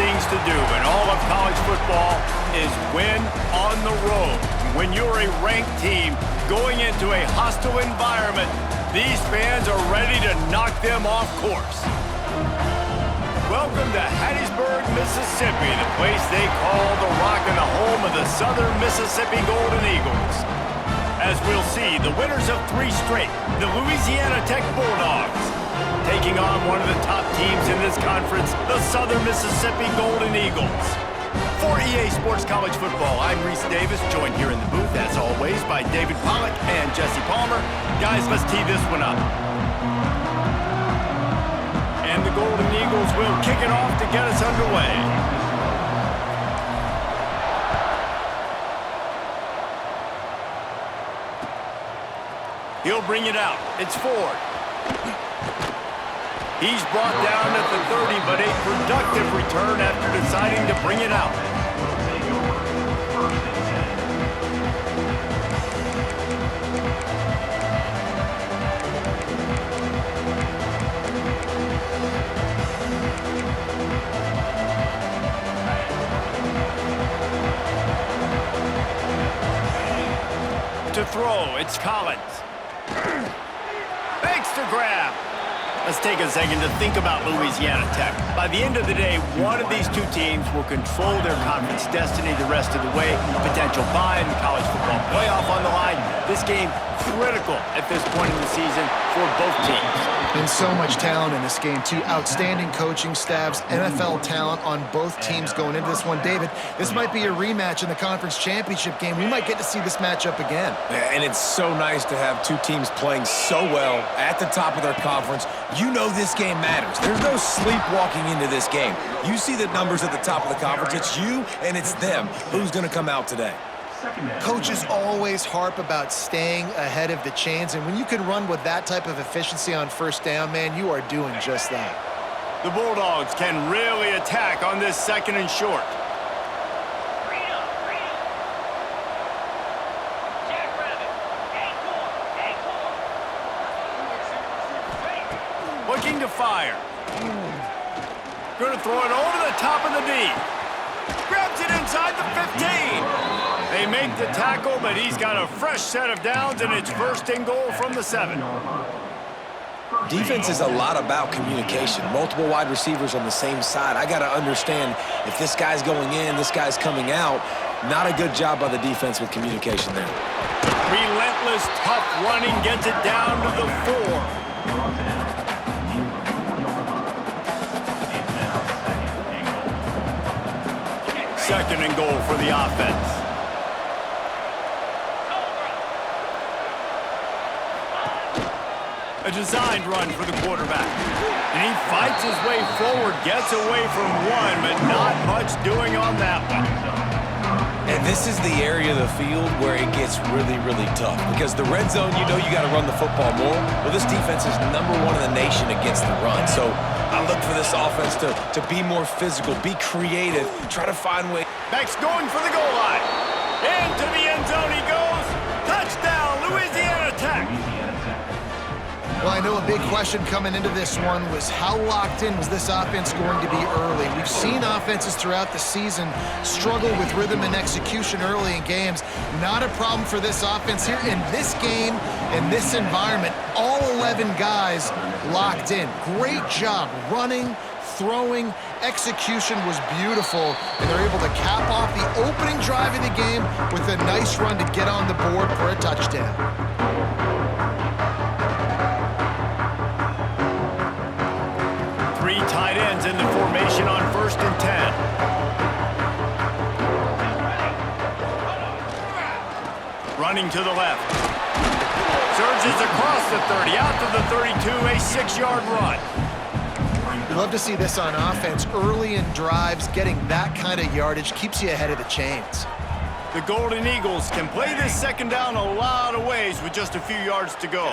things to do in all of college football is win on the road. When you're a ranked team going into a hostile environment, these fans are ready to knock them off course. Welcome to Hattiesburg, Mississippi, the place they call the Rock and the home of the Southern Mississippi Golden Eagles. As we'll see, the winners of 3 straight, the Louisiana Tech Bulldogs, taking on one of the top teams in this conference, the Southern Mississippi Golden Eagles. For EA Sports College Football, I'm Reese Davis, joined here in the booth, as always, by David Pollack and Jesse Palmer. Guys, let's tee this one up. And the Golden Eagles will kick it off to get us underway. He'll bring it out. It's Ford. He's brought down at the 30, but a productive return after deciding to bring it out. To throw, it's Collins. Thanks to grab. Let's take a second to think about Louisiana Tech. By the end of the day, one of these two teams will control their conference destiny the rest of the way. Potential bye in the college football playoff on the line. This game critical at this point in the season for both teams. And so much talent in this game, too. Outstanding coaching staffs, NFL talent on both teams going into this one. David, this might be a rematch in the conference championship game. We might get to see this matchup again. Yeah, and it's so nice to have two teams playing so well at the top of their conference. You know this game matters. There's no sleepwalking into this game. You see the numbers at the top of the conference. It's you and it's them. Who's going to come out today? Coaches always harp about staying ahead of the chains, and when you can run with that type of efficiency on first down, man, you are doing just that. The Bulldogs can really attack on this 2nd and short. Looking to fire. Going to throw it over the top of the D. Grabs it inside the 15. They make the tackle, but he's got a fresh set of downs, and it's 1st and goal from the 7. Defense is a lot about communication. Multiple wide receivers on the same side. I got to understand if this guy's going in, this guy's coming out. Not a good job by the defense with communication there. Relentless, tough running gets it down to the 4. 2nd and goal for the offense. A designed run for the quarterback. And he fights his way forward, gets away from one, but not much doing on that one. And this is the area of the field where it gets really, really tough. Because the red zone, you know you got to run the football more. Well, this defense is #1 in the nation against the run. So I look for this offense to be more physical, be creative, try to find ways. Max going for the goal line. Into the end zone he goes. Touchdown, Louisiana Tech. Well, I know a big question coming into this one was how locked in was this offense going to be early? We've seen offenses throughout the season struggle with rhythm and execution early in games. Not a problem for this offense here. In this game, in this environment, all 11 guys locked in. Great job running, throwing, execution was beautiful, and they're able to cap off the opening drive of the game with a nice run to get on the board for a touchdown. Three tight ends in the formation on 1st and 10. Running to the left. Surges across the 30, out to the 32, a 6-yard run. You love to see this on offense. Early in drives, getting that kind of yardage keeps you ahead of the chains. The Golden Eagles can play this 2nd down a lot of ways with just a few yards to go.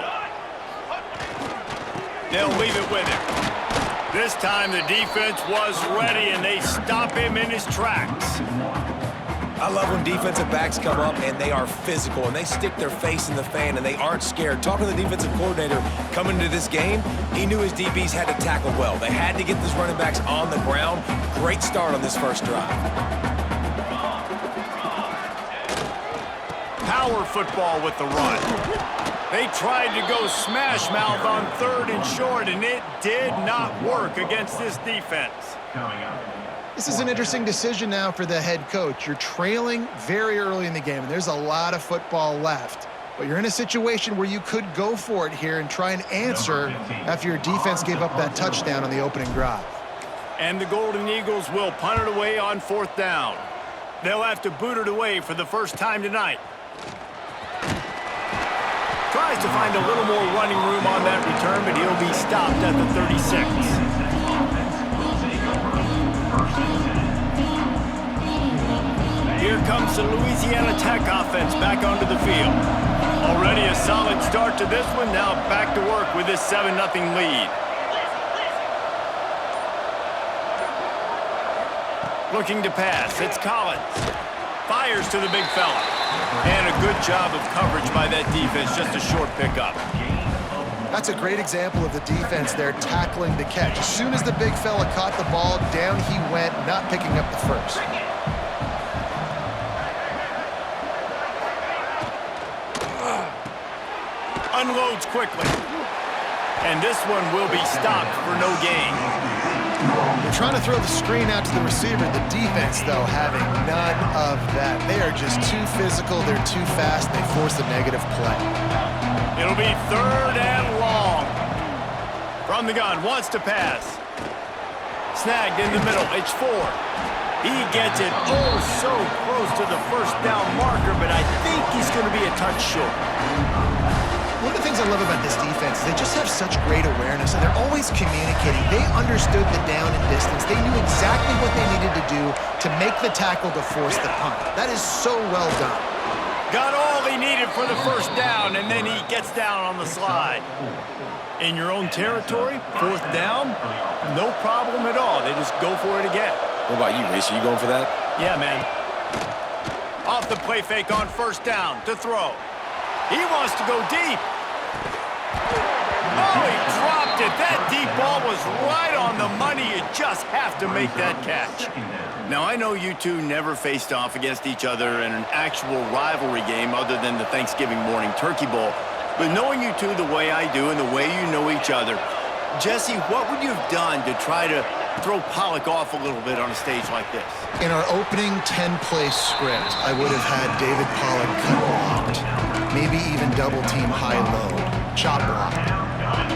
They'll leave it with him. This time the defense was ready, and they stop him in his tracks. I love when defensive backs come up and they are physical and they stick their face in the fan and they aren't scared. Talking to the defensive coordinator coming into this game, he knew his DBs had to tackle well. They had to get these running backs on the ground. Great start on this first drive. Power football with the run. They tried to go smash mouth on 3rd and short, and it did not work against this defense. This is an interesting decision now for the head coach. You're trailing very early in the game, and there's a lot of football left. But you're in a situation where you could go for it here and try and answer after your defense gave up that touchdown on the opening drive. And the Golden Eagles will punt it away on 4th down. They'll have to boot it away for the first time tonight. Tries to find a little more running room on that return, but he'll be stopped at the 36. Here comes the Louisiana Tech offense back onto the field. Already a solid start to this one. Now back to work with this 7-0 lead. Looking to pass. It's Collins. Fires to the big fella. And a good job of coverage by that defense. Just a short pickup. That's a great example of the defense there tackling the catch. As soon as the big fella caught the ball, down he went, not picking up the first. Unloads quickly. And this one will be stopped for no gain. They're trying to throw the screen out to the receiver. The defense, though, having none of that. They are just too physical. They're too fast. They force a negative play. It'll be 3rd and long. From the gun, wants to pass. Snagged in the middle. It's Ford. He gets it oh so close to the first down marker, but I think he's going to be a touch short. One of the things I love about this defense is they just have such great awareness, and they're always communicating. They understood the down and distance. They knew exactly what they needed to do to make the tackle to force the punt. That is so well done. Got all he needed for the first down, and then he gets down on the slide. In your own territory, 4th down, no problem at all. They just go for it again. What about you, Reese? Are you going for that? Yeah, man. Off the play fake on 1st down to throw. He wants to go deep. Oh, he dropped it. That deep ball was right on the money. You just have to make that catch. Now, I know you two never faced off against each other in an actual rivalry game other than the Thanksgiving morning Turkey Bowl. But knowing you two the way I do and the way you know each other, Jesse, what would you have done to try to throw Pollock off a little bit on a stage like this? In our opening 10-play script, I would have had David Pollock cut blocked, maybe even double-team high-low, chop blocked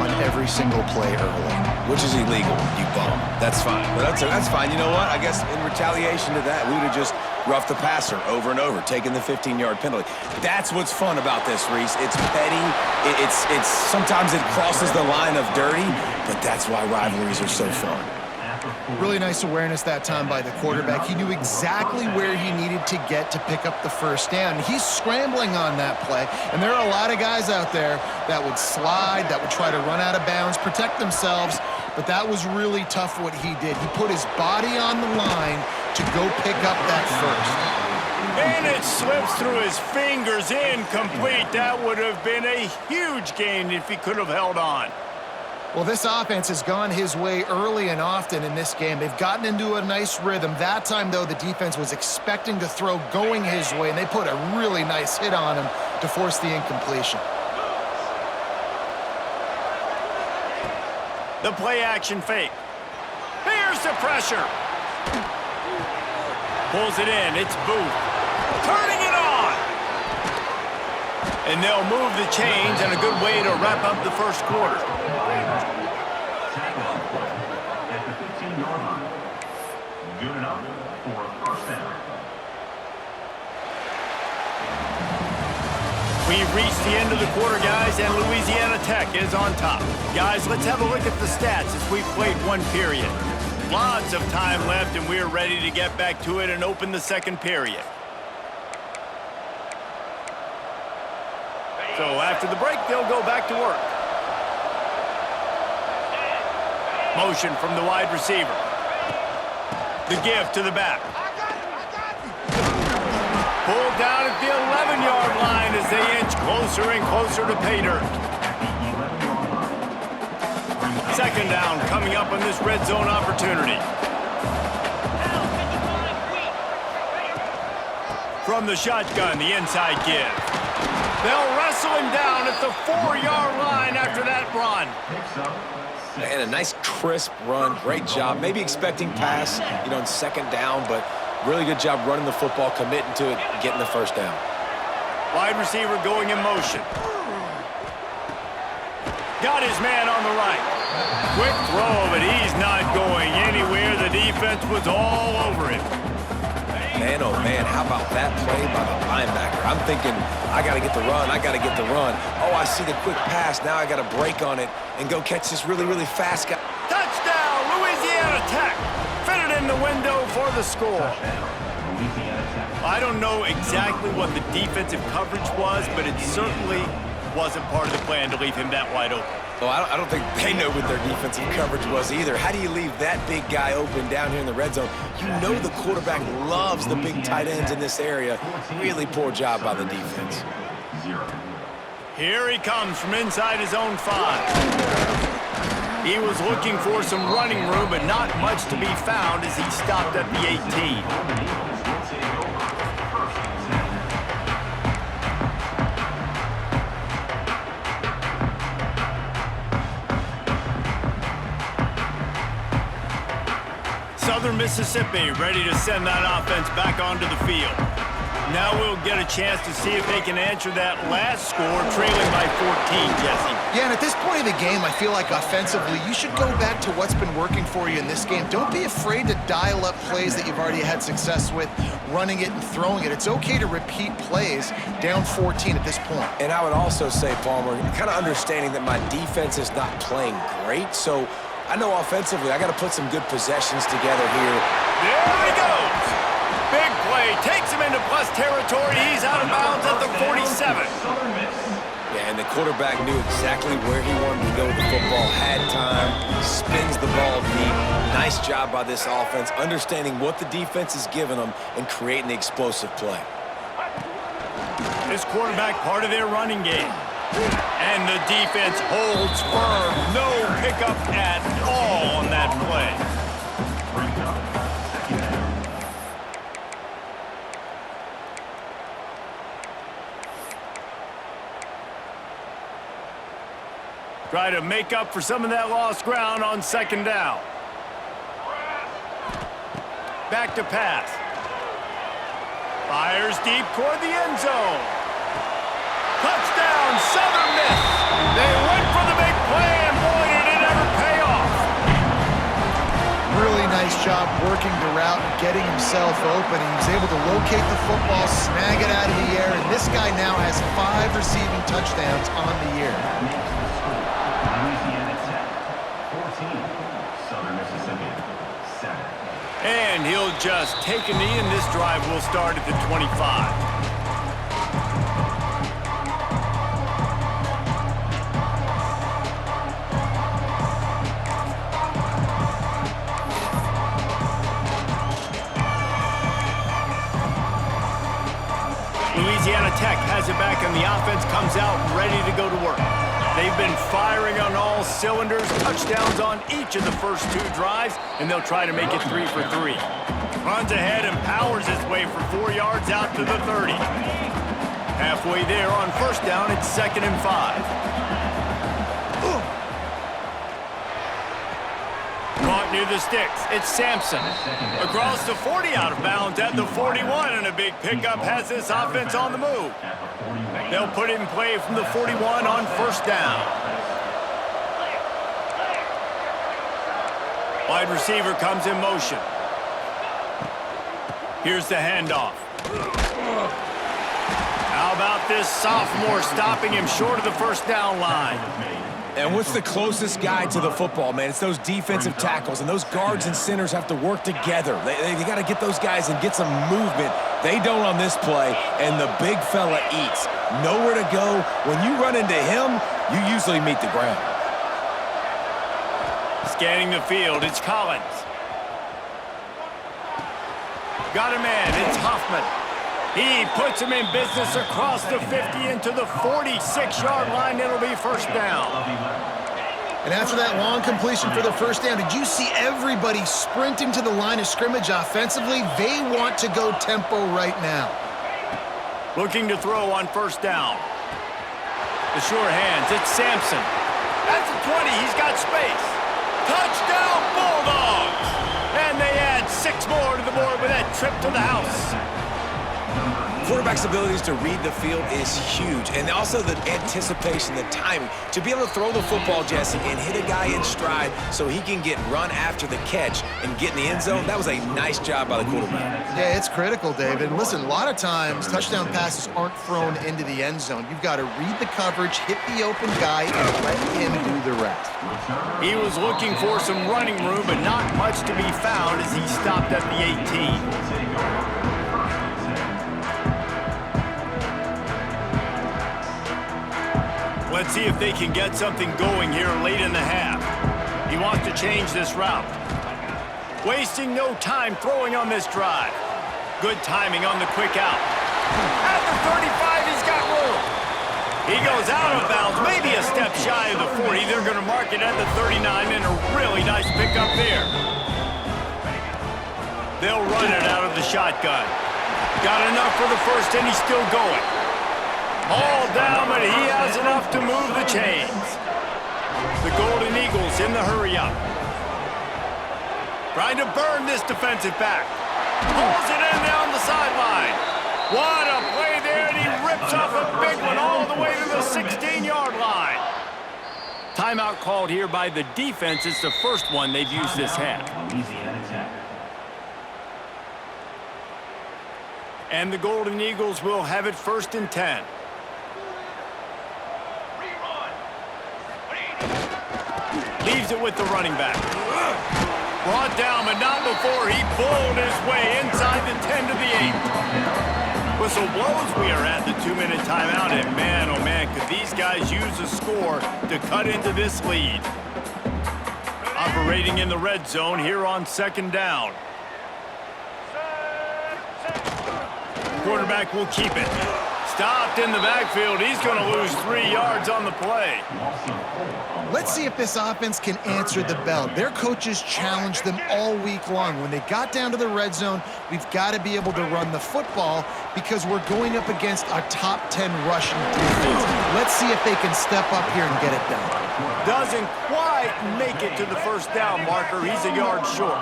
on every single play early. Which is illegal, you bum. That's fine. But that's fine. You know what? I guess in retaliation to that, we would have just roughed the passer over and over, taking the 15-yard penalty. That's what's fun about this, Reese. It's petty. It's sometimes it crosses the line of dirty, but that's why rivalries are so fun. Really nice awareness that time by the quarterback. He knew exactly where he needed to get to pick up the first down. He's scrambling on that play, and there are a lot of guys out there that would slide, that would try to run out of bounds, protect themselves, but that was really tough what he did. He put his body on the line to go pick up that first. And it slips through his fingers, incomplete. That would have been a huge gain if he could have held on. Well, this offense has gone his way early and often in this game. They've gotten into a nice rhythm. That time, though, the defense was expecting to throw going his way, and they put a really nice hit on him to force the incompletion. The play-action fake. Here's the pressure. Pulls it in. It's Booth. Turning it on. And they'll move the chains, and a good way to wrap up the first quarter. At the 15-yard line. Good enough for a first down. We've reached the end of the quarter, guys, and Louisiana Tech is on top. Guys, let's have a look at the stats as we've played one period. Lots of time left, and we're ready to get back to it and open the second period. So after the break, they'll go back to work. Motion from the wide receiver. The give to the back. Pulled down at the 11-yard line as they inch closer and closer to pay dirt. Second down coming up on this red zone opportunity. From the shotgun, the inside give. They'll wrestle him down at the 4-yard line after that run. And a nice crisp run. Great job. Maybe expecting pass, in second down, but really good job running the football, committing to it, getting the first down. Wide receiver going in motion. Got his man on the right. Quick throw, but he's not going anywhere. The defense was all over him. Man, oh man, how about that play by the linebacker? I'm thinking, I got to get the run, I got to get the run. Oh, I see the quick pass. Now I got to break on it and go catch this really, really fast guy. Touchdown, Louisiana Tech. Fit it in the window for the score. I don't know exactly what the defensive coverage was, but it certainly wasn't part of the plan to leave him that wide open. Well, I don't think they know what their defensive coverage was either. How do you leave that big guy open down here in the red zone? You know the quarterback loves the big tight ends in this area. Really poor job by the defense. Here he comes from inside his own 5. He was looking for some running room, but not much to be found as he stopped at the 18. Southern Mississippi ready to send that offense back onto the field. Now we'll get a chance to see if they can answer that last score, trailing by 14, Jesse. Yeah, and at this point of the game, I feel like offensively, you should go back to what's been working for you in this game. Don't be afraid to dial up plays that you've already had success with, running it and throwing it. It's okay to repeat plays down 14 at this point. And I would also say, Palmer, kind of understanding that my defense is not playing great, so I know offensively I got to put some good possessions together here. There he goes. Big play. Takes him into plus territory. He's out of bounds at the 47. Yeah, and the quarterback knew exactly where he wanted to go with the football. Had time. Spins the ball deep. Nice job by this offense, understanding what the defense is giving them and creating the explosive play. This quarterback part of their running game. And the defense holds firm. No pickup at all on that play. Try to make up for some of that lost ground on second down. Back to pass. Fires deep toward the end zone. Touchdown, Southern Miss. They went for the big play, and boy, did it ever pay off. Really nice job working the route and getting himself open. He was able to locate the football, snag it out of the air, and this guy now has 5 receiving touchdowns on the year. Louisiana Tech, 14. Southern Mississippi, 7. And he'll just take a knee, and this drive will start at the 25. Louisiana Tech has it back, and the offense comes out ready to go to work. They've been firing on all cylinders, touchdowns on each of the first 2 drives, and they'll try to make it 3 for 3. Runs ahead and powers his way for 4 yards out to the 30. Halfway there on first down, it's 2nd and 5. Caught near the sticks. It's Sampson. Across the 40, out of bounds at the 41, and a big pickup has this offense on the move. They'll put it in play from the 41 on first down. Wide receiver comes in motion. Here's the handoff. How about this sophomore stopping him short of the first down line? And what's the closest guy to the football, man? It's those defensive tackles, and those guards and centers have to work together. They got to get those guys and get some movement. They don't on this play, and the big fella eats. Nowhere to go. When you run into him, you usually meet the ground. Scanning the field, it's Collins. Got a man, it's Hoffman. He puts him in business across the 50 into the 46-yard line. It'll be first down. And after that long completion for the first down, did you see everybody sprinting to the line of scrimmage offensively? They want to go tempo right now. Looking to throw on first down. The sure hands, it's Sampson. At the 20, he's got space. Touchdown, Bulldogs! And they add 6 more to the board with that trip to the house. Quarterback's abilities to read the field is huge, and also the anticipation, the timing. To be able to throw the football, Jesse, and hit a guy in stride so he can get run after the catch and get in the end zone, that was a nice job by the quarterback. Yeah, it's critical, David. And listen, a lot of times touchdown passes aren't thrown into the end zone. You've got to read the coverage, hit the open guy, and let him do the rest. He was looking for some running room, but not much to be found as he stopped at the 18. Let's see if they can get something going here late in the half. He wants to change this route. Wasting no time throwing on this drive. Good timing on the quick out. At the 35, he's got room. He goes out of bounds, maybe a step shy of the 40. They're going to mark it at the 39, and a really nice pickup there. They'll run it out of the shotgun. Got enough for the first, and he's still going. All down, but he has enough to move the chains. The Golden Eagles in the hurry-up. Trying to burn this defensive back. Pulls it in down the sideline. What a play there, and he rips off a big one all the way to the 16-yard line. Timeout called here by the defense. It's the first one they've used this half. And the Golden Eagles will have it 1st and 10. Leaves it with the running back. Brought down, but not before he bowled his way inside the 10 to the 8. Whistle blows. We are at the 2-minute timeout, and man, oh man, could these guys use a score to cut into this lead. Operating in the red zone here on 2nd down. Quarterback will keep it. Stopped in the backfield. He's going to lose 3 yards on the play. Let's see if this offense can answer the bell. Their coaches challenged them all week long. When they got down to the red zone, we've got to be able to run the football because we're going up against a top 10 rushing defense. Let's see if they can step up here and get it done. Doesn't quite make it to the first down marker. He's a yard short.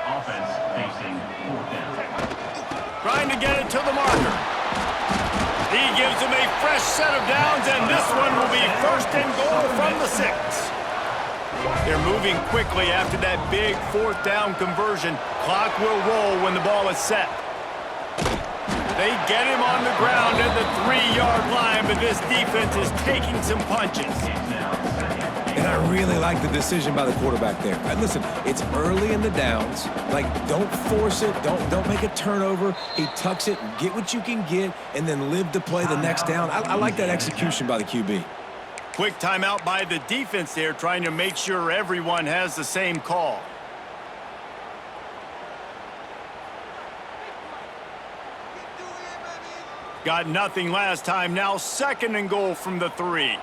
Offense facing 4th down. Trying to get it to the marker. He gives him a fresh set of downs, and this one will be 1st and goal from the 6. They're moving quickly after that big 4th down conversion. Clock will roll when the ball is set. They get him on the ground at the 3-yard line, but this defense is taking some punches. And I really like the decision by the quarterback there. And listen, it's early in the downs. Like, don't force it. Don't make a turnover. He tucks it, get what you can get, and then live to play the next down. I like that execution by the QB. Quick timeout by the defense there, trying to make sure everyone has the same call. Got nothing last time. Now 2nd and goal from the 3.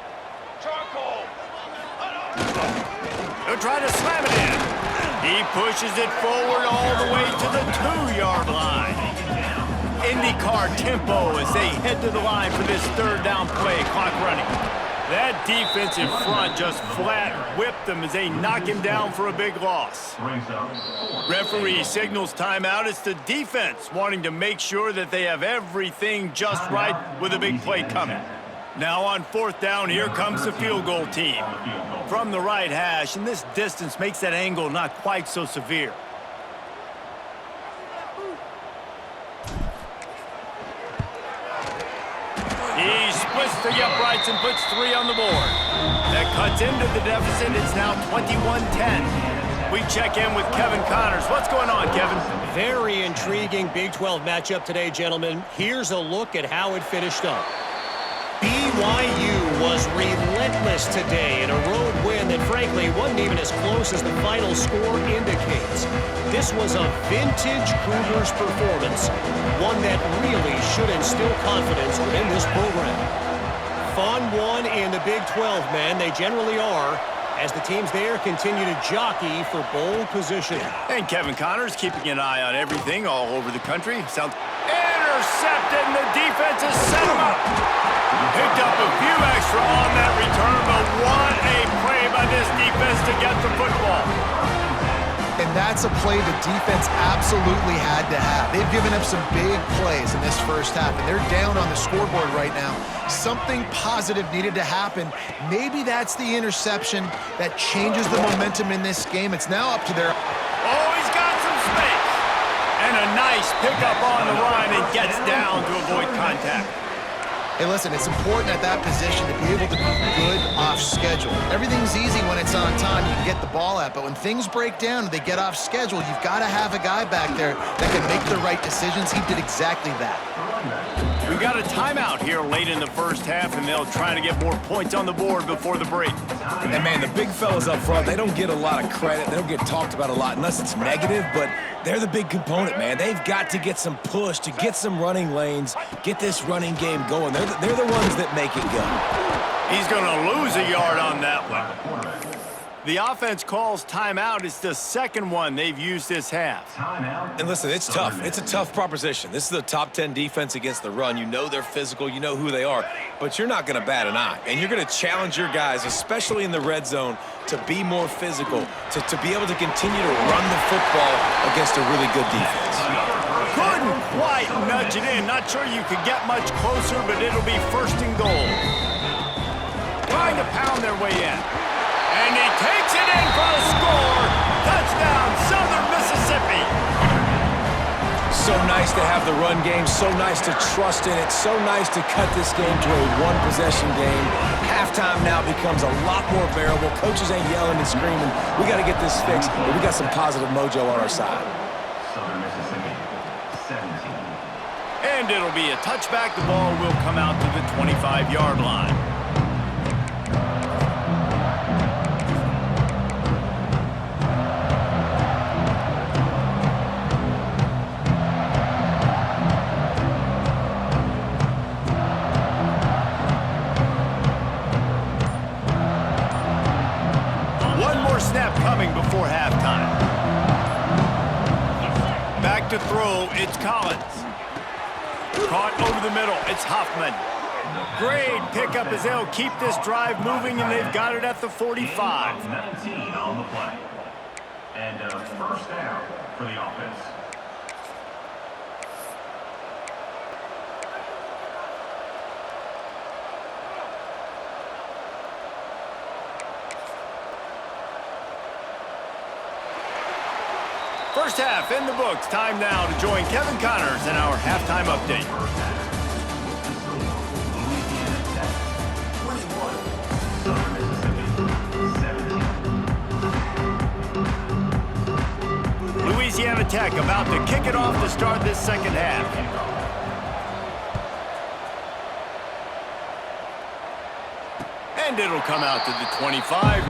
He'll try to slam it in. He pushes it forward all the way to the 2-yard line. IndyCar tempo as they head to the line for this 3rd down play. Clock running. That defensive front just flat whipped them as they knock him down for a big loss. Referee signals timeout. It's the defense wanting to make sure that they have everything just right with a big play coming. Now on 4th down, here comes the field goal team. From the right hash, and this distance makes that angle not quite so severe. He splits the uprights and puts 3 on the board. That cuts into the deficit. It's now 21-10. We check in with Kevin Connors. What's going on, Kevin? Very intriguing Big 12 matchup today, gentlemen. Here's a look at how it finished up. BYU was relentless today in a road win that frankly wasn't even as close as the final score indicates. This was a vintage Cougars performance, one that really should instill confidence within this program. Fun one in the Big 12, man. They generally are, as the teams there continue to jockey for bowl position. And Kevin Connors keeping an eye on everything all over the country. Intercepted, and the defense has set him up. Picked up a few extra on that return, but what a play by this defense to get the football. And that's a play the defense absolutely had to have. They've given up some big plays in this first half, and they're down on the scoreboard right now. Something positive needed to happen. Maybe that's the interception that changes the momentum in this game. It's now up to their... Oh, he's got some space. And a nice pickup on the line and gets down to avoid contact. Hey, listen, it's important at that position to be able to be good off schedule. Everything's easy when it's on time. You can get the ball out. But when things break down and they get off schedule, you've got to have a guy back there that can make the right decisions. He did exactly that. We got a timeout here late in the first half, and they'll try to get more points on the board before the break. And, man, the big fellas up front, they don't get a lot of credit. They don't get talked about a lot unless it's negative, but they're the big component, man. They've got to get some push, to get some running lanes, get this running game going. They're the ones that make it go. He's going to lose a yard on that one. The offense calls timeout. It's the second one they've used this half. And listen, it's tough. It's a tough proposition. This is a top 10 defense against the run. You know they're physical. You know who they are. But you're not going to bat an eye. And you're going to challenge your guys, especially in the red zone, to be more physical, to be able to continue to run the football against a really good defense. Couldn't quite nudge it in. Not sure you could get much closer, but it'll be first and goal. Trying to pound their way in. And he takes it in for a score. Touchdown, Southern Mississippi. So nice to have the run game. So nice to trust in it. So nice to cut this game to a one-possession game. Halftime now becomes a lot more bearable. Coaches ain't yelling and screaming. We got to get this fixed, but we got some positive mojo on our side. Southern Mississippi, 17. And it'll be a touchback. The ball will come out to the 25-yard line. Snap coming before halftime. Back to throw, it's Collins. Caught over the middle, it's Hoffman. Great pickup as they'll keep this drive moving, and they've got it at the 45. 19 on the play. And a first down for the offense. First half in the books. Time now to join Kevin Connors in our halftime update. Louisiana Tech about to kick it off to start this second half. And it'll come out to the 25.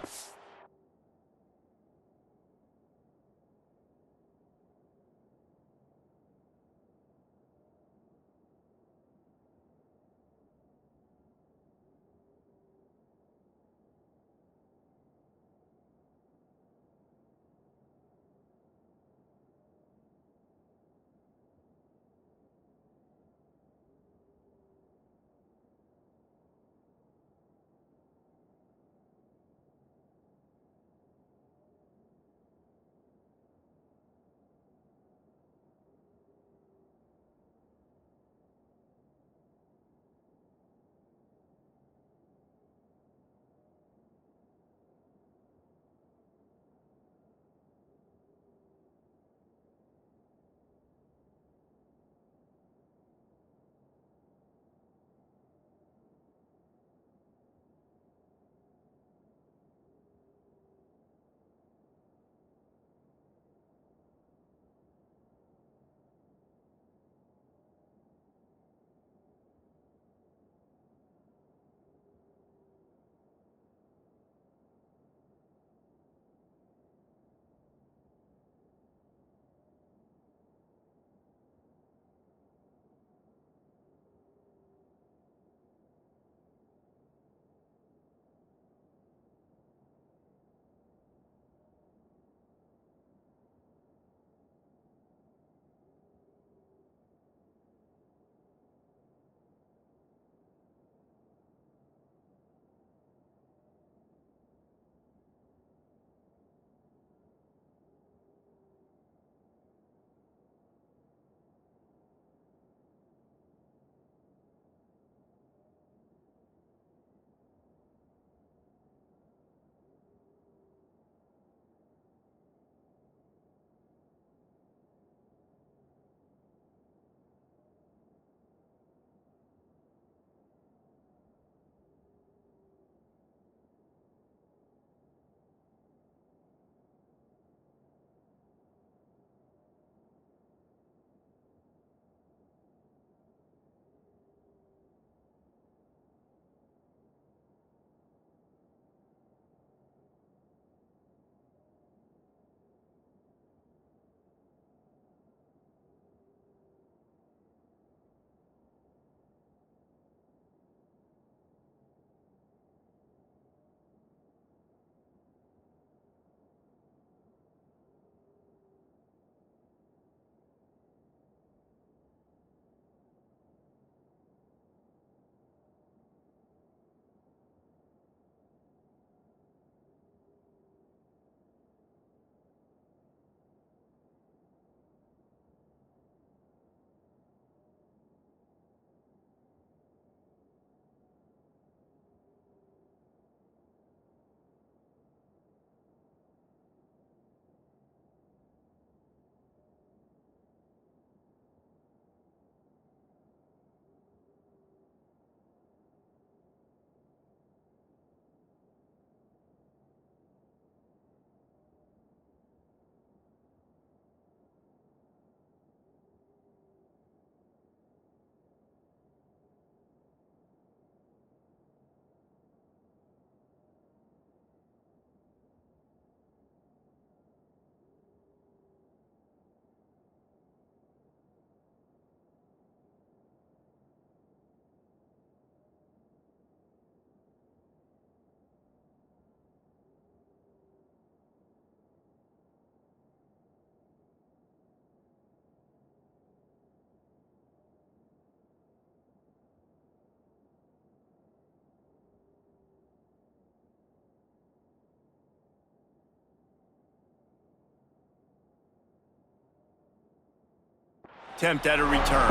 attempt at a return.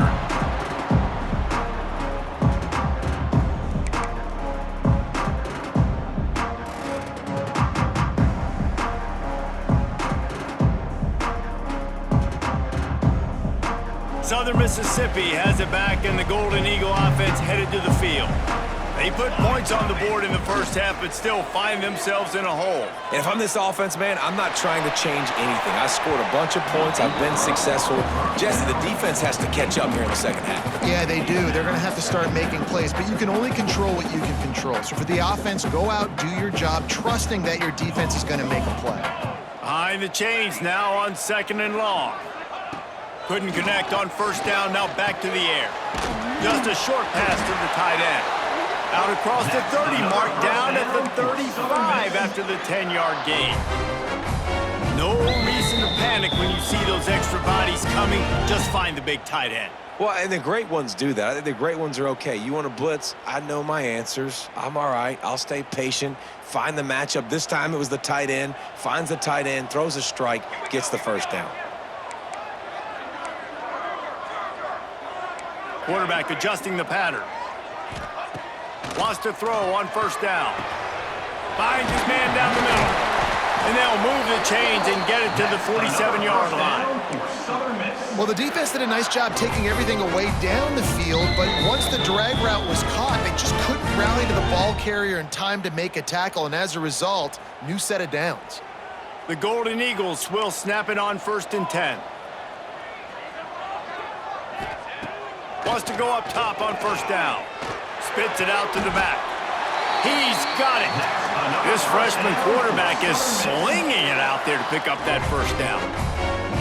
Southern Mississippi has it back, and the Golden Eagle offense headed to the field. They put points on the board in the first half, but still find themselves in a hole. And if I'm this offense, man, I'm not trying to change anything. I scored a bunch of points. I've been successful. Jesse, the defense has to catch up here in the second half. Yeah, they do. They're going to have to start making plays, but you can only control what you can control. So for the offense, go out, do your job, trusting that your defense is going to make a play. Behind the chains now on 2nd and long. Couldn't connect on first down, now back to the air. Just a short pass to the tight end. Out across the 30 mark, down at the 35 after the 10-yard gain. No reason to panic when you see those extra bodies coming. Just find the big tight end. Well, and the great ones do that. I think the great ones are okay. You want to blitz? I know my answers. I'm all right. I'll stay patient. Find the matchup. This time it was the tight end. Finds the tight end, throws a strike, gets the first down. Quarterback adjusting the pattern. Wants to throw on first down. Finds his man down the middle. And they'll move the chains and get it to the 47-yard line. Well, the defense did a nice job taking everything away down the field, but once the drag route was caught, they just couldn't rally to the ball carrier in time to make a tackle, and as a result, new set of downs. The Golden Eagles will snap it on 1st and 10. Wants to go up top on first down. Spits it out to the back. He's got it. This freshman quarterback is slinging it out there to pick up that first down.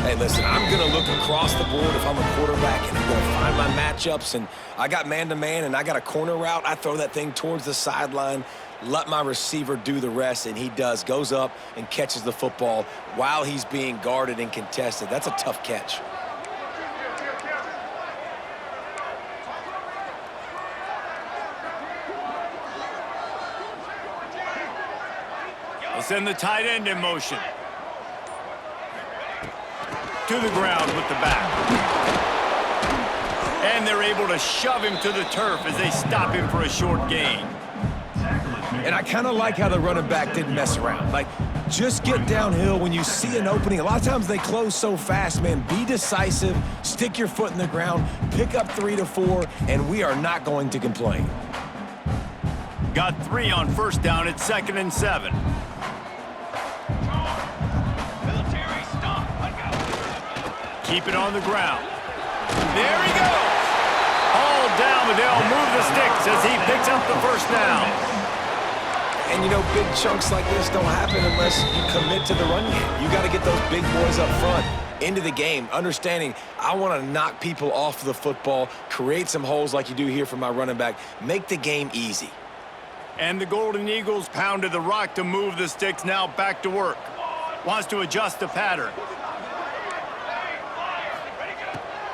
Hey, listen, I'm going to look across the board if I'm a quarterback, and I'm going to find my matchups. And I got man-to-man, and I got a corner route. I throw that thing towards the sideline, let my receiver do the rest, and he does. Goes up and catches the football while he's being guarded and contested. That's a tough catch. Send the tight end in motion. To the ground with the back. And they're able to shove him to the turf as they stop him for a short gain. And I kind of like how the running back didn't mess around. Like, just get downhill when you see an opening. A lot of times they close so fast, man. Be decisive, stick your foot in the ground, pick up 3 to 4, and we are not going to complain. Got 3 on first down at 2nd and 7. Keep it on the ground. There he goes. All down, but they'll move the sticks as he picks up the first down. And, you know, big chunks like this don't happen unless you commit to the run game. You got to get those big boys up front into the game, understanding I want to knock people off the football, create some holes like you do here for my running back, make the game easy. And the Golden Eagles pounded the rock to move the sticks, now back to work. Wants to adjust the pattern.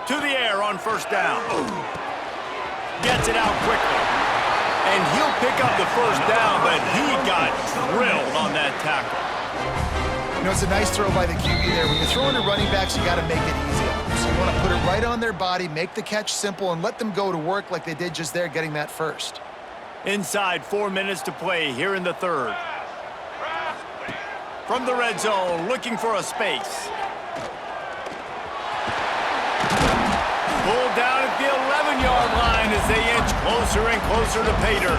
To the air on first down. Gets it out quickly. And he'll pick up the first down, but he got drilled on that tackle. You know, it's a nice throw by the QB there. When you're throwing to running backs, you got to make it easy on them. So you want to put it right on their body, make the catch simple, and let them go to work like they did just there, getting that first. Inside 4 minutes to play here in the third. From the red zone, looking for a space. Pulled down at the 11-yard line as they inch closer and closer to pay dirt.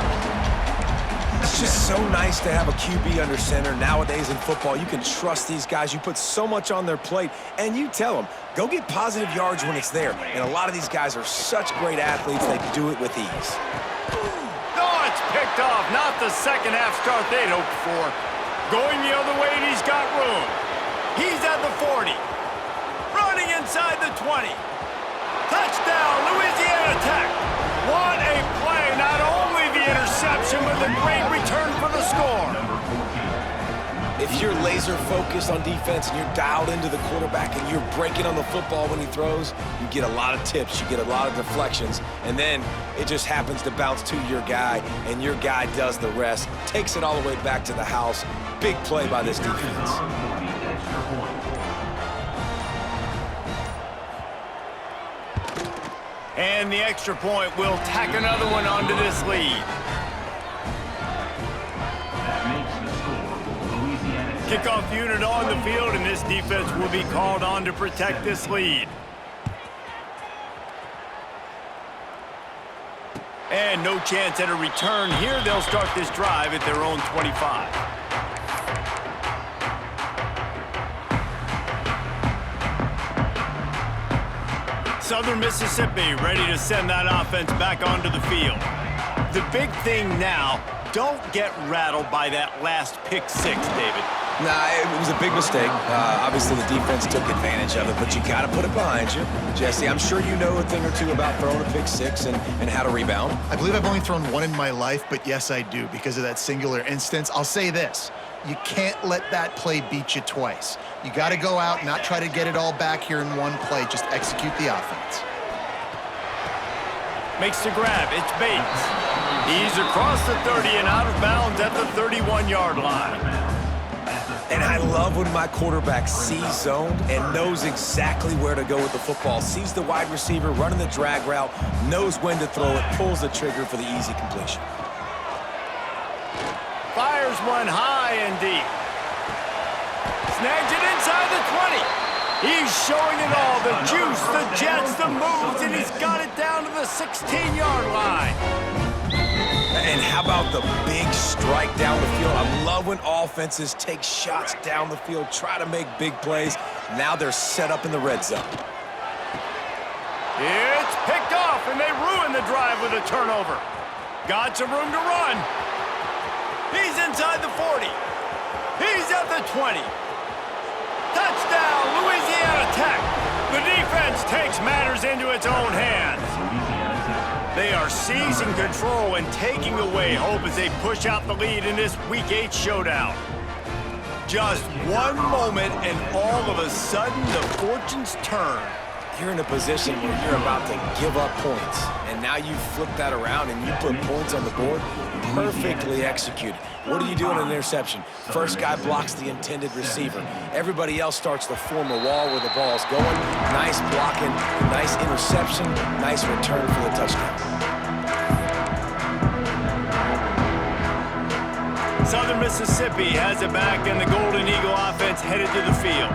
It's just so nice to have a QB under center. Nowadays in football, you can trust these guys. You put so much on their plate, and you tell them, go get positive yards when it's there. And a lot of these guys are such great athletes, they do it with ease. Oh, it's picked off. Not the second half start they'd hoped for. Going the other way, and he's got room. He's at the 40. Running inside the 20. Touchdown, Louisiana Tech. What a play. Not only the interception, but the great return for the score. If you're laser focused on defense and you're dialed into the quarterback and you're breaking on the football when he throws, you get a lot of tips, you get a lot of deflections, and then it just happens to bounce to your guy, and your guy does the rest, takes it all the way back to the house. Big play by this defense. And the extra point will tack another one onto this lead. That makes the score Louisiana Tech. Kickoff unit on the field, and this defense will be called on to protect this lead. And no chance at a return here. They'll start this drive at their own 25. Southern Mississippi ready to send that offense back onto the field. The big thing now, don't get rattled by that last pick six, David. Nah, it was a big mistake. Obviously, the defense took advantage of it, but you got to put it behind you. Jesse, I'm sure you know a thing or two about throwing a pick six and how to rebound. I believe I've only thrown one in my life, but yes, I do because of that singular instance. I'll say this. You can't let that play beat you twice. You got to go out and not try to get it all back here in one play. Just execute the offense. Makes the grab. It's Bates. He's across the 30 and out of bounds at the 31-yard line. And I love when my quarterback sees zoned and knows exactly where to go with the football. Sees the wide receiver running the drag route, knows when to throw it, pulls the trigger for the easy completion. Fires one high and deep. Snags it inside the 20. He's showing it all, the juice, the jets, the moves, and he's got it down to the 16-yard line. And how about the big strike down the field? I love when offenses take shots down the field, try to make big plays. Now they're set up in the red zone. It's picked off, and they ruin the drive with a turnover. Got some room to run. He's inside the 40. He's at the 20. Touchdown, Louisiana Tech. The defense takes matters into its own hands. They are seizing control and taking away hope as they push out the lead in this Week 8 showdown. Just one moment, and all of a sudden, the fortunes turn. You're in a position where you're about to give up points, and now you flip that around and you put points on the board. Perfectly executed. What do you do in an interception? First guy blocks the intended receiver. Everybody else starts to form a wall where the ball's going. Nice blocking, nice interception, nice return for the touchdown. Southern Mississippi has it back, and the Golden Eagle offense headed to the field.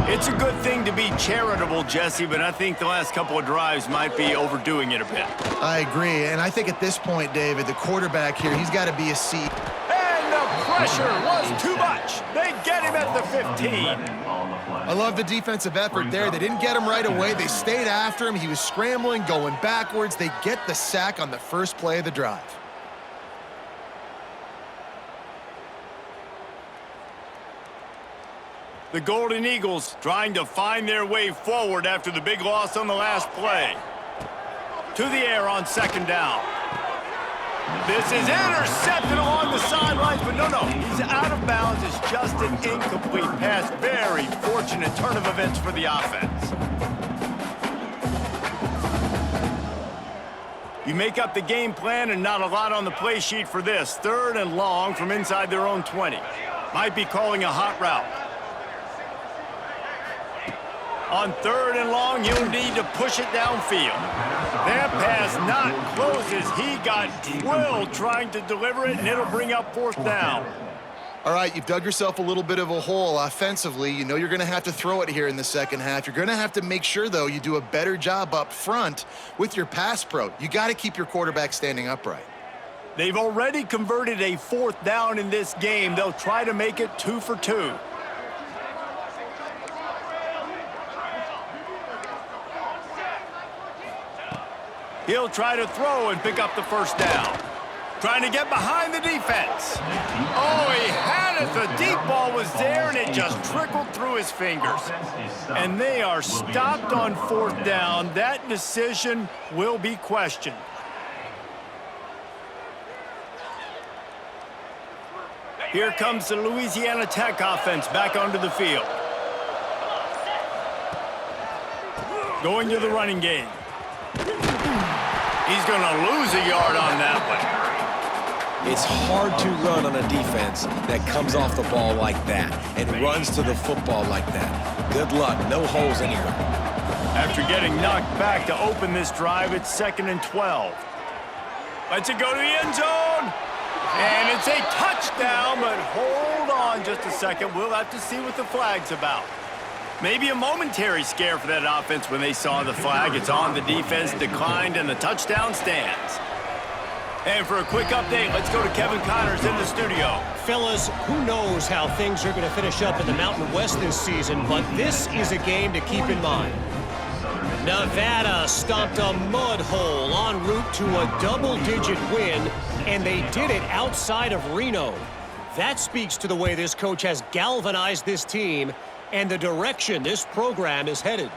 It's a good thing to be charitable, Jesse, but I think the last couple of drives might be overdoing it a bit. I agree, and I think at this point, David, the quarterback here, he's got to be a C. And the pressure was too much. They get him at the 15. I love the defensive effort there. They didn't get him right away. They stayed after him. He was scrambling, going backwards. They get the sack on the first play of the drive. The Golden Eagles trying to find their way forward after the big loss on the last play. To the air on second down. This is intercepted along the sidelines, but no, he's out of bounds. It's just an incomplete pass. Very fortunate turn of events for the offense. You make up the game plan and not a lot on the play sheet for this. Third and long from inside their own 20. Might be calling a hot route. On third and long, he'll need to push it downfield. That pass not closes. He got drilled trying to deliver it, and it'll bring up fourth down. All right, you've dug yourself a little bit of a hole offensively. You know you're going to have to throw it here in the second half. You're going to have to make sure, though, you do a better job up front with your pass pro. You got to keep your quarterback standing upright. They've already converted a fourth down in this game. They'll try to make it 2 for 2. He'll try to throw and pick up the first down. Trying to get behind the defense. Oh, he had it. The deep ball was there, and it just trickled through his fingers. And they are stopped on fourth down. That decision will be questioned. Here comes the Louisiana Tech offense back onto the field. Going to the running game. He's going to lose a yard on that one. It's hard to run on a defense that comes off the ball like that and runs to the football like that. Good luck. No holes anywhere. After getting knocked back to open this drive, it's 2nd and 12. Lets it go to the end zone. And it's a touchdown, but hold on just a second. We'll have to see what the flag's about. Maybe a momentary scare for that offense when they saw the flag. It's on, the defense declined, and the touchdown stands. And for a quick update, let's go to Kevin Connors in the studio. Fellas, who knows how things are going to finish up in the Mountain West this season, but this is a game to keep in mind. Nevada stomped a mud hole en route to a double-digit win, and they did it outside of Reno. That speaks to the way this coach has galvanized this team and the direction this program is headed.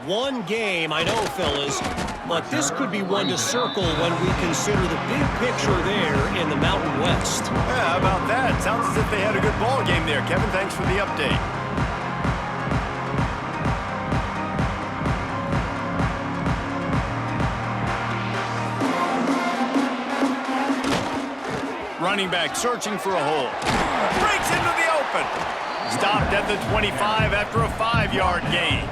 One game, I know, fellas, but this could be one to circle when we consider the big picture there in the Mountain West. Yeah, how about that? Sounds as if they had a good ball game there. Kevin, thanks for the update. Running back searching for a hole. Breaks into the open. Stopped at the 25 after a 5-yard gain.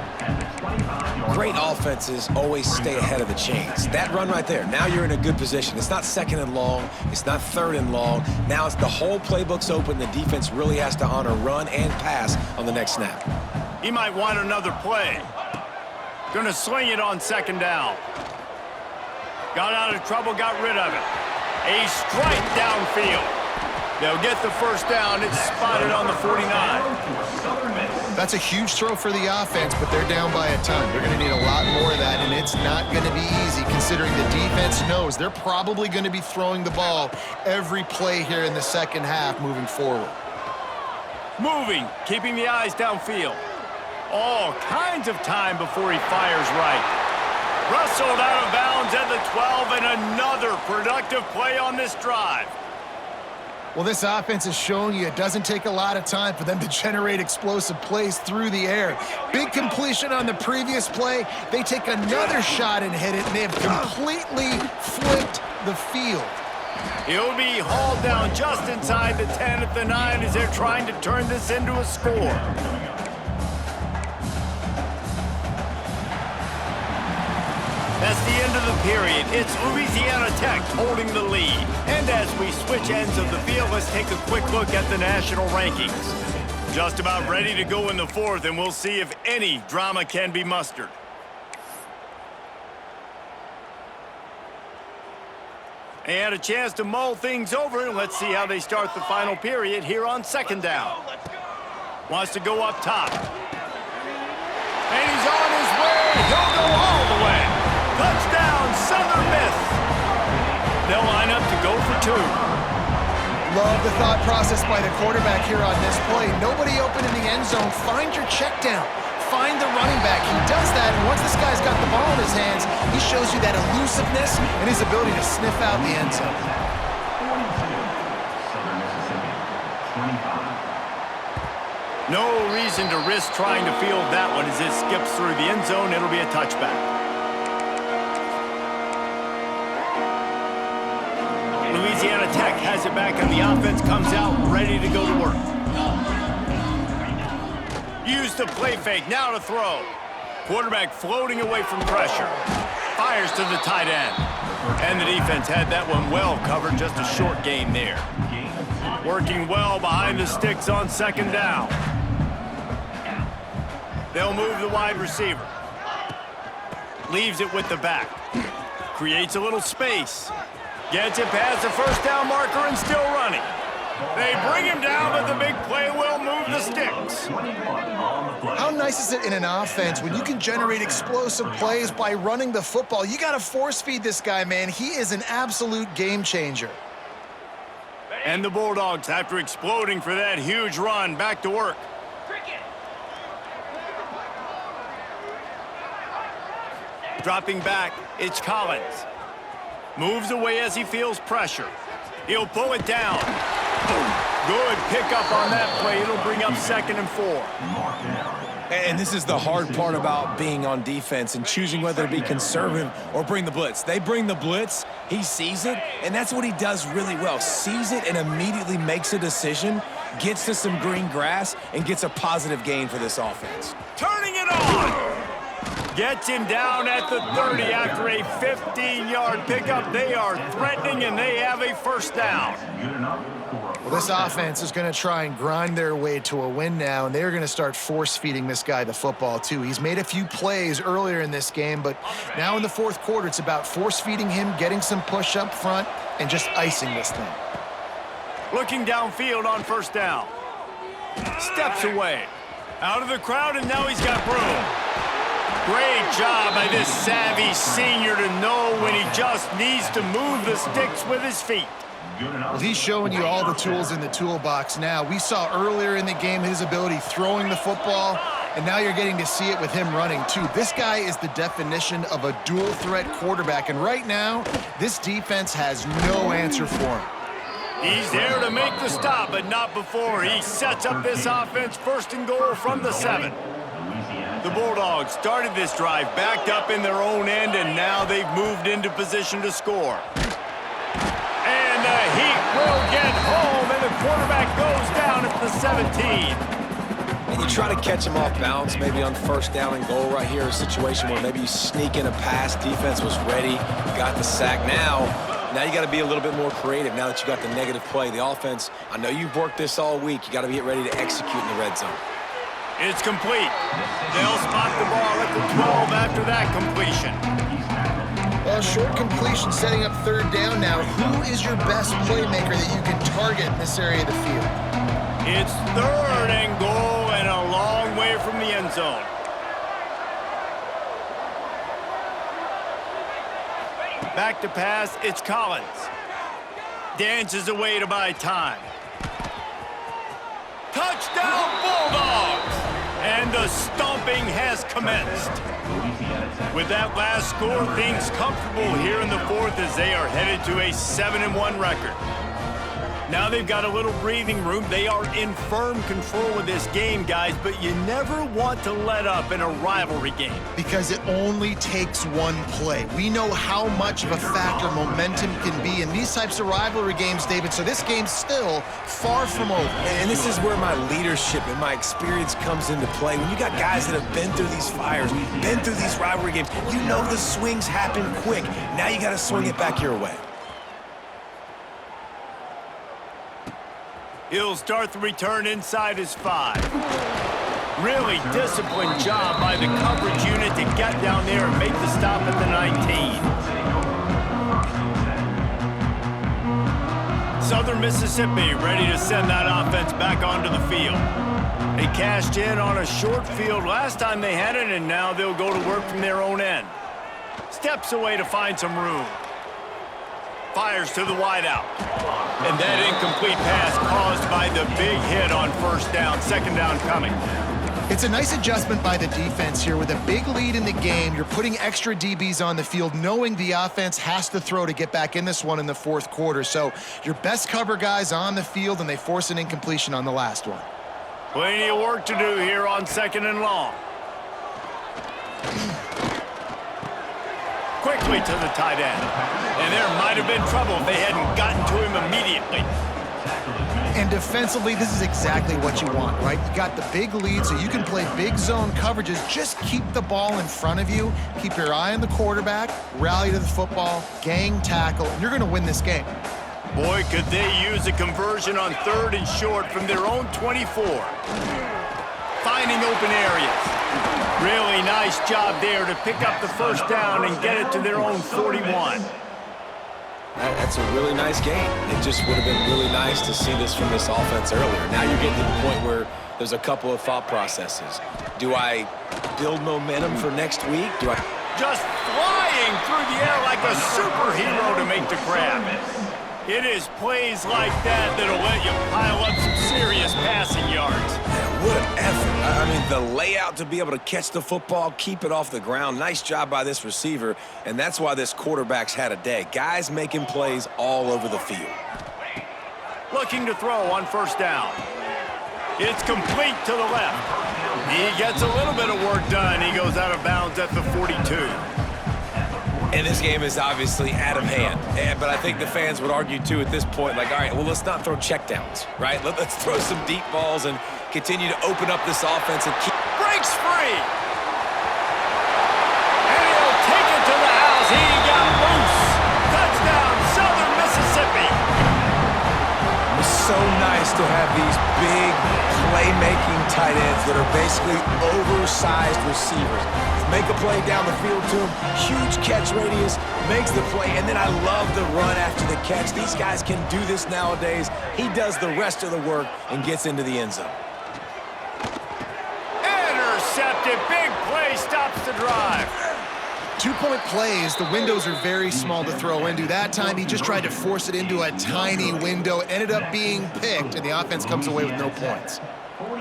Great offenses always stay ahead of the chains. That run right there, now you're in a good position. It's not 2nd and long. It's not 3rd and long. Now it's the whole playbook's open. The defense really has to honor run and pass on the next snap. He might want another play. Gonna sling it on 2nd down. Got out of trouble, got rid of it. A strike downfield. They'll get the first down. It's spotted on the 49. That's a huge throw for the offense, but they're down by a ton. They're going to need a lot more of that, and it's not going to be easy considering the defense knows they're probably going to be throwing the ball every play here in the second half moving forward. Moving, keeping the eyes downfield. All kinds of time before he fires right. Rustled out of bounds at the 12, and another productive play on this drive. Well, this offense is showing you it doesn't take a lot of time for them to generate explosive plays through the air. Big completion on the previous play. They take another shot and hit it, and they have completely flipped the field. He'll be hauled down just inside the 10 at the 9 as they're trying to turn this into a score. That's the end of the period. It's Louisiana Tech holding the lead. And as we switch ends of the field, let's take a quick look at the national rankings. Just about ready to go in the 4th, and we'll see if any drama can be mustered. They had a chance to mull things over, and let's see how they start the final period here on 2nd down. Wants to go up top. And he's on his way. He'll go all the way. Touchdown, Southern Miss. They'll line up to go for 2. Love the thought process by the quarterback here on this play. Nobody open in the end zone. Find your check down. Find the running back. He does that, and once this guy's got the ball in his hands, he shows you that elusiveness and his ability to sniff out the end zone. No reason to risk trying to field that one as it skips through the end zone. It'll be a touchback. Louisiana Tech has it back, and the offense comes out ready to go to work. Use the play fake, now to throw. Quarterback floating away from pressure. Fires to the tight end. And the defense had that one well covered, just a short gain there. Working well behind the sticks on 2nd down. They'll move the wide receiver. Leaves it with the back. Creates a little space. Gets it past the first down marker and still running. They bring him down, but the big play will move the sticks. How nice is it in an offense when you can generate explosive plays by running the football? You got to force feed this guy, man. He is an absolute game changer. And the Bulldogs, after exploding for that huge run, back to work. Dropping back, it's Collins. Moves away as he feels pressure. He'll pull it down. Good pickup on that play. It'll bring up 2nd and 4. And this is the hard part about being on defense and choosing whether to be conservative or bring the blitz. They bring the blitz, he sees it, and that's what he does really well. Sees it and immediately makes a decision, gets to some green grass, and gets a positive gain for this offense. Turning it on! Gets him down at the 30 after a 15-yard pickup. They are threatening, and they have a first down. Well, this offense is going to try and grind their way to a win now, and they're going to start force-feeding this guy the football, too. He's made a few plays earlier in this game, but now in the fourth quarter, it's about force-feeding him, getting some push up front, and just icing this thing. Looking downfield on first down. Steps away. Out of the crowd, and now he's got room. Great job by this savvy senior to know when he just needs to move the sticks with his feet. Well, he's showing you all the tools in the toolbox now. We saw earlier in the game his ability throwing the football, and now you're getting to see it with him running, too. This guy is the definition of a dual-threat quarterback, and right now, this defense has no answer for him. He's there to make the stop, but not before he sets up this offense first and goal from the 7. The Bulldogs started this drive backed up in their own end, and now they've moved into position to score. And the Heat will get home, and the quarterback goes down at the 17. And you try to catch him off balance, maybe on first down and goal right here, a situation where maybe you sneak in a pass, defense was ready, got the sack. Now you got to be a little bit more creative now that you got the negative play. The offense, I know you've worked this all week. You got to get ready to execute in the red zone. It's complete. They'll spot the ball at the 12 after that completion. Well, short completion setting up third down now. Who is your best playmaker that you can target in this area of the field? It's third and goal and a long way from the end zone. Back to pass, it's Collins. Dances away to buy time. Touchdown Bulldogs! And the stomping has commenced. With that last score, things comfortable here in the fourth as they are headed to a 7-1 record. Now they've got a little breathing room. They are in firm control of this game, guys, but you never want to let up in a rivalry game. Because it only takes one play. We know how much of a factor momentum can be in these types of rivalry games, David, so this game's still far from over. And this is where my leadership and my experience comes into play. When you got guys that have been through these fires, been through these rivalry games, you know the swings happen quick. Now you got to swing it back your way. He'll start the return inside his 5. Really disciplined job by the coverage unit to get down there and make the stop at the 19. Southern Mississippi ready to send that offense back onto the field. They cashed in on a short field last time they had it, and now they'll go to work from their own end. Steps away to find some room. Fires to the wideout. And that incomplete pass caused by the big hit on first down. Second down coming. It's a nice adjustment by the defense here. With a big lead in the game, you're putting extra DBs on the field, knowing the offense has to throw to get back in this one in the fourth quarter. So your best cover guys on the field, and they force an incompletion on the last one. Plenty of work to do here on second and long. Quickly to the tight end. And there might have been trouble if they hadn't gotten to him immediately. And defensively, this is exactly what you want, right? You got the big lead, so you can play big zone coverages. Just keep the ball in front of you. Keep your eye on the quarterback, rally to the football, gang tackle, and you're going to win this game. Boy, could they use a conversion on third and short from their own 24. Finding open areas. Really nice job there to pick up the first down and get it to their own 41. That's a really nice game. It just would have been really nice to see this from this offense earlier. Now you're getting to the point where there's a couple of thought processes. Do I build momentum for next week? Do I just flying through the air like a superhero to make the grab? It is plays like that that'll let you pile up some serious passing yards. Man, what an effort. I mean, the layout to be able to catch the football, keep it off the ground. Nice job by this receiver, and that's why this quarterback's had a day. Guys making plays all over the field. Looking to throw on first down. It's complete to the left. He gets a little bit of work done. He goes out of bounds at the 42. And this game is obviously out of hand. But I think the fans would argue, too, at this point, like, all right, well, let's not throw checkdowns, right? Let's throw some deep balls and continue to open up this offense and keep... Breaks free! to have these big playmaking tight ends that are basically oversized receivers. Make a play down the field to him, huge catch radius, makes the play, and then I love the run after the catch. These guys can do this nowadays. He does the rest of the work and gets into the end zone. Intercepted. Big play stops the drive. 2-point plays, the windows are very small to throw into. That time, he just tried to force it into a tiny window, ended up being picked, and the offense comes away with no points.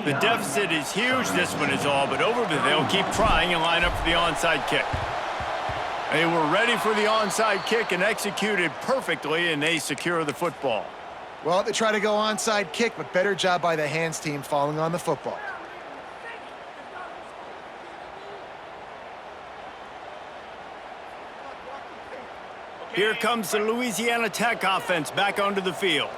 The deficit is huge, this one is all, but they'll keep trying and line up for the onside kick. They were ready for the onside kick and executed perfectly, and they secure the football. Well, they try to go onside kick, but better job by the hands team falling on the football. Here comes the Louisiana Tech offense back onto the field.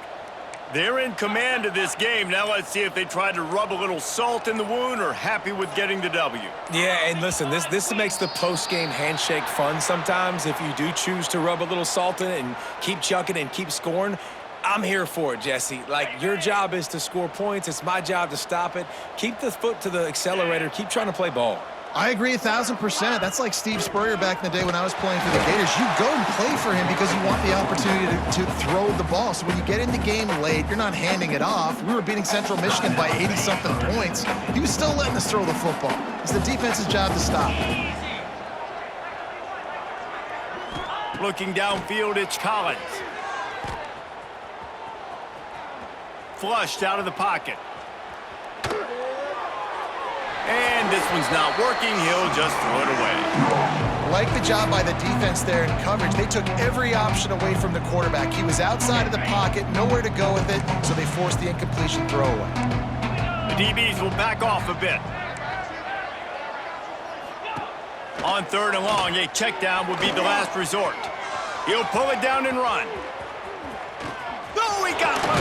They're in command of this game. Now let's see if they try to rub a little salt in the wound or happy with getting the W. Yeah, and listen, this makes the post-game handshake fun sometimes. If you do choose to rub a little salt in it and keep chucking and keep scoring, I'm here for it, Jesse. Like, your job is to score points. It's my job to stop it. Keep the foot to the accelerator. Keep trying to play ball. I agree 1,000%. That's like Steve Spurrier back in the day when I was playing for the Gators. You go and play for him because you want the opportunity to throw the ball. So when you get in the game late, you're not handing it off. We were beating Central Michigan by 80-something points. He was still letting us throw the football. It's the defense's job to stop. Looking downfield, it's Collins. Flushed out of the pocket. And this one's not working. He'll just throw it away. Like the job by the defense there in coverage. They took every option away from the quarterback. He was outside of the pocket, nowhere to go with it, so they forced the incompletion throwaway. The DBs will back off a bit. On 3rd and long, a check down would be the last resort. He'll pull it down and run. Oh, he got one.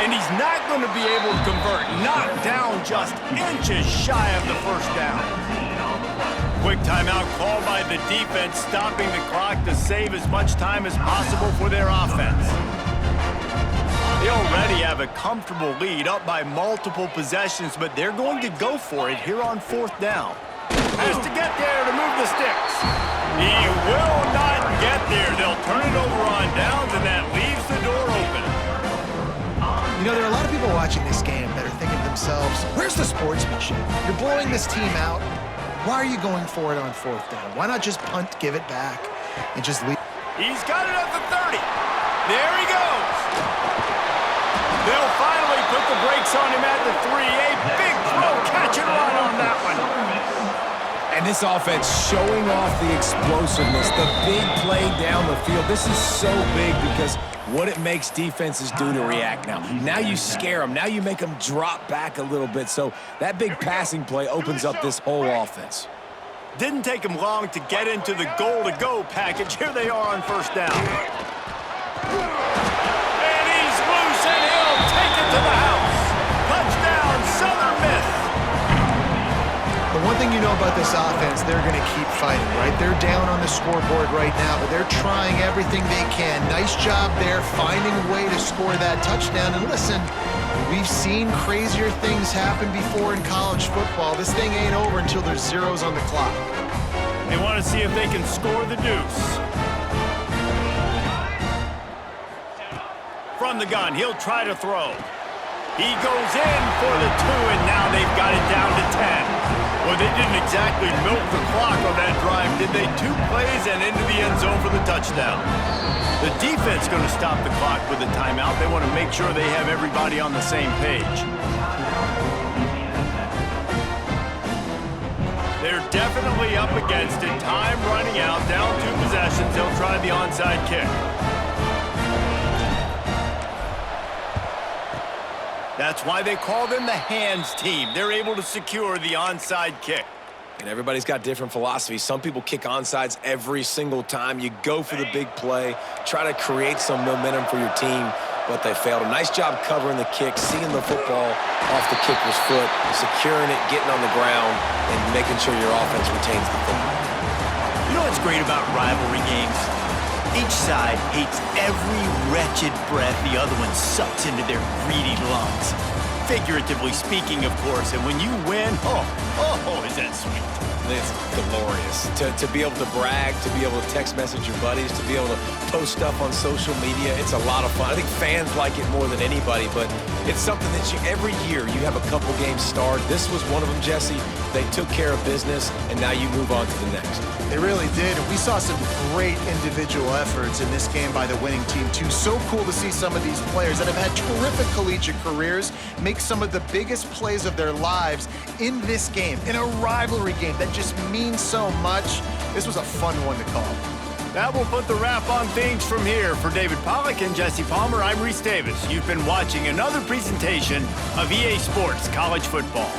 And he's not going to be able to convert. Knocked down just inches shy of the first down. Quick timeout called by the defense, stopping the clock to save as much time as possible for their offense. They already have a comfortable lead, up by multiple possessions, but they're going to go for it here on 4th down. Has to get there to move the sticks. He will not get there. They'll turn it over on downs, and that leaves the door open. You know, there are a lot of people watching this game that are thinking to themselves, where's the sportsmanship? You're blowing this team out. Why are you going for it on 4th down? Why not just punt, give it back, and just leave? He's got it at the 30. There he goes. They'll finally put the brakes on him at the 3. A big throw, catch and run on that one. And this offense showing off the explosiveness, the big play down the field. This is so big because what it makes defenses do to react now. Now you scare them. Now you make them drop back a little bit. So that big passing play opens up this whole offense. Didn't take him long to get into the goal-to-go package. Here they are on 1st down. And he's loose, and he'll take it to the house. Touchdown, Southern Miss. The one thing you know about this offense, they're going to keep fighting, right? They're down on the scoreboard right now, but they're trying everything they can. Nice job there, finding a way to score that touchdown. And listen, we've seen crazier things happen before in college football. This thing ain't over until there's zeros on the clock. They want to see if they can score the deuce. From the gun, he'll try to throw. He goes in for the 2, and now they've got it down to 10. Well, they didn't exactly milk the clock on that drive, did they? 2 plays and into the end zone for the touchdown. The defense going to stop the clock with a timeout. They want to make sure they have everybody on the same page. They're definitely up against it. Time running out, down 2 possessions. They'll try the onside kick. That's why they call them the hands team. They're able to secure the onside kick. And everybody's got different philosophies. Some people kick onsides every single time. You go for the big play, try to create some momentum for your team, but they failed. A nice job covering the kick, seeing the football off the kicker's foot, securing it, getting on the ground, and making sure your offense retains the football. You know what's great about rivalry games? Each side hates every wretched breath the other one sucks into their greedy lungs. Figuratively speaking, of course, and when you win, oh, is that sweet. It's glorious. To be able to brag, to be able to text message your buddies, to be able to post stuff on social media, it's a lot of fun. I think fans like it more than anybody, but it's something that every year you have a couple games start. This was one of them, Jesse. They took care of business, and now you move on to the next. They really did. We saw some great individual efforts in this game by the winning team, too. So cool to see some of these players that have had terrific collegiate careers make some of the biggest plays of their lives in this game, in a rivalry game that just means so much. This was a fun one to call. That will put the wrap on things from here. For David Pollack and Jesse Palmer, I'm Reese Davis. You've been watching another presentation of EA Sports College Football.